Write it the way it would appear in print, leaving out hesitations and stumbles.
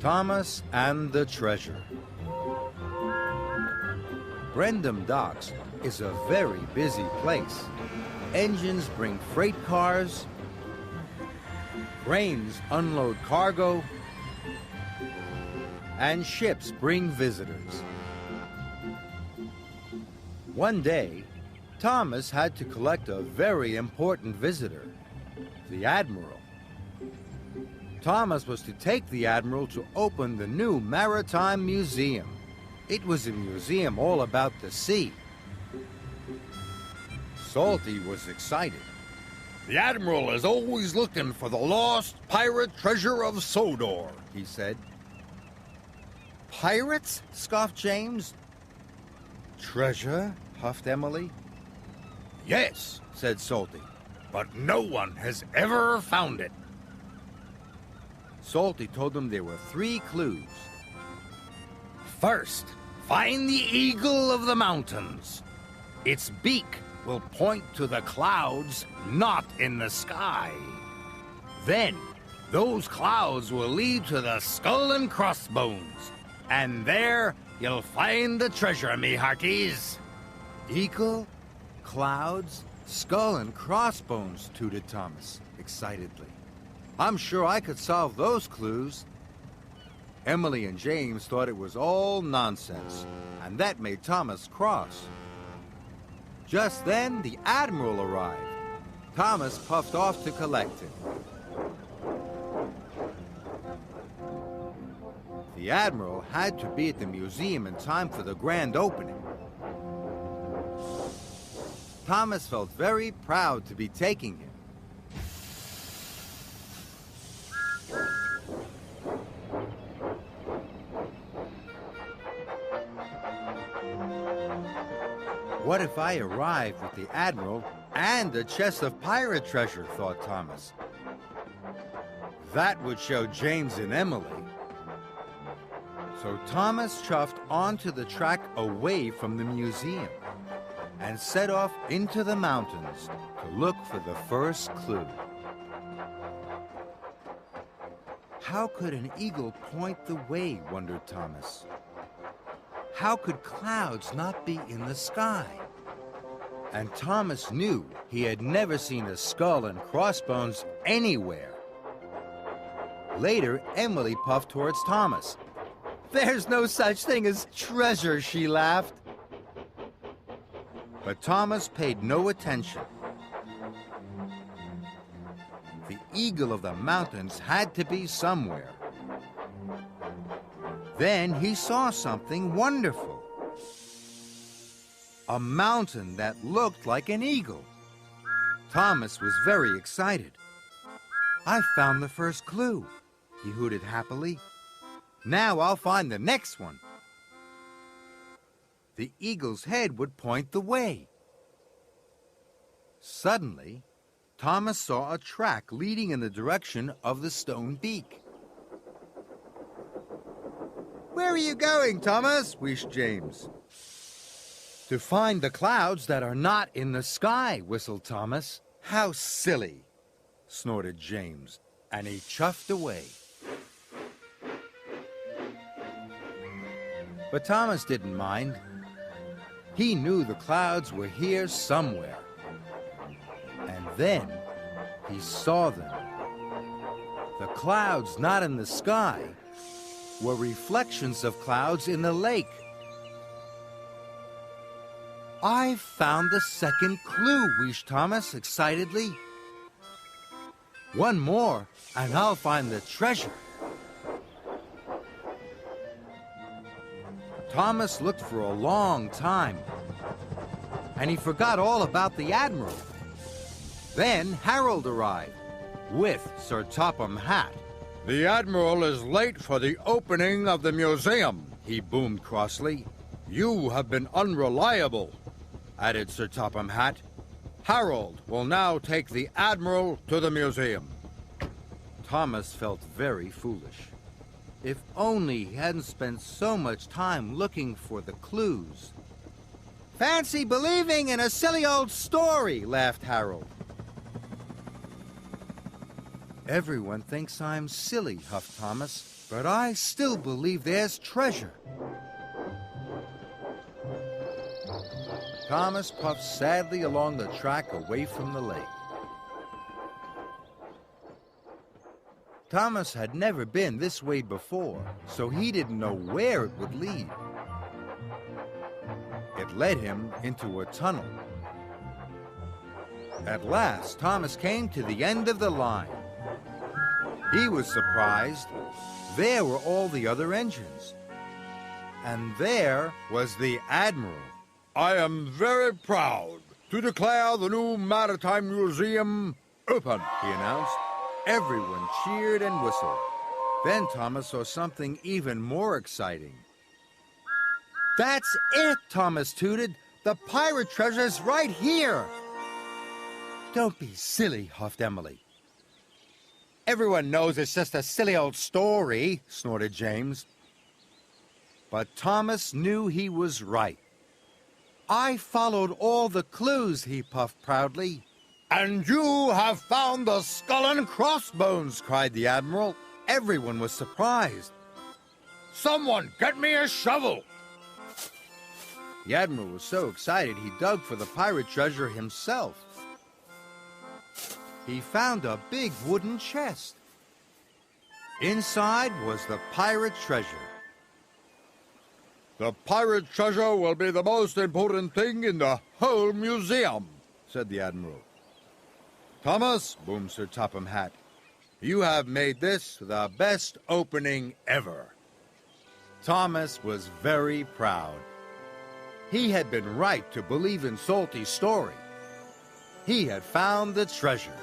Thomas and the Treasure. Brendam Docks is a very busy place. Engines bring freight cars, cranes unload cargo, and ships bring visitors. One day, Thomas had to collect a very important visitor, the Admiral. Thomas was to take the Admiral to open the new Maritime Museum. It was a museum all about the sea. Salty was excited. The Admiral is always looking for the lost pirate treasure of Sodor, he said. Pirates? Scoffed James. Treasure? Huffed Emily. Yes, said Salty, but no one has ever found it. Salty told them there were 3 clues. First, find the eagle of the mountains. Its beak will point to the clouds, not in the sky. Then, those clouds will lead to the skull and crossbones. And there, you'll find the treasure, me hearties. Eagle, clouds, skull and crossbones, tooted Thomas excitedly. I'm sure I could solve those clues. Emily and James thought it was all nonsense, and that made Thomas cross. Just then, the Admiral arrived. Thomas puffed off to collect him. The Admiral had to be at the museum in time for the grand opening. Thomas felt very proud to be taking him. What if I arrived with the Admiral and a chest of pirate treasure, thought Thomas. That would show James and Emily. So Thomas chuffed onto the track away from the museum and set off into the mountains to look for the first clue. How could an eagle point the way, wondered Thomas. How could clouds not be in the sky? And Thomas knew he had never seen a skull and crossbones anywhere. Later, Emily puffed towards Thomas. "There's no such thing as treasure," she laughed. But Thomas paid no attention. The eagle of the mountains had to be somewhere. Then he saw something wonderful. A mountain that looked like an eagle. Thomas was very excited. "I found the first clue," he hooted happily. "Now I'll find the next one." The eagle's head would point the way. Suddenly, Thomas saw a track leading in the direction of the stone beak. "Where are you going, Thomas?" wished James. "To find the clouds that are not in the sky," whistled Thomas. "How silly," snorted James, and he chuffed away. But Thomas didn't mind. He knew the clouds were here somewhere. And then he saw them. The clouds not in the sky were reflections of clouds in the lake. "I've found the second clue," wished Thomas excitedly. "One more, and I'll find the treasure." Thomas looked for a long time, and he forgot all about the Admiral. Then Harold arrived, with Sir Topham Hatt. "The Admiral is late for the opening of the museum," he boomed crossly. "You have been unreliable," added Sir Topham Hatt. "Harold will now take the Admiral to the museum." Thomas felt very foolish. If only he hadn't spent so much time looking for the clues. "Fancy believing in a silly old story," laughed Harold. "Everyone thinks I'm silly," huffed Thomas. but I still believe there's treasure. Thomas puffed sadly along the track away from the lake. Thomas had never been this way before, so he didn't know where it would lead. It led him into a tunnel. At last, Thomas came to the end of the line. He was surprised. There were all the other engines. And there was the Admiral. I am very proud to declare the new Maritime Museum open, he announced. Everyone cheered and whistled. Then Thomas saw something even more exciting. That's it, Thomas tooted. The pirate treasure's right here. Don't be silly, huffed Emily. Everyone knows it's just a silly old story, snorted James. But Thomas knew he was right. I followed all the clues, he puffed proudly. And you have found the skull and Crossbones, cried the Admiral. Everyone was surprised. Someone get me a shovel! The Admiral was so excited he dug for the pirate treasure himself. He found a big wooden chest. Inside was the pirate treasure. The pirate treasure will be the most important thing in the whole museum, said the Admiral. Thomas, boomed Sir Topham Hatt, you have made this the best opening ever. Thomas was very proud. He had been right to believe in Salty's story. He had found the treasure.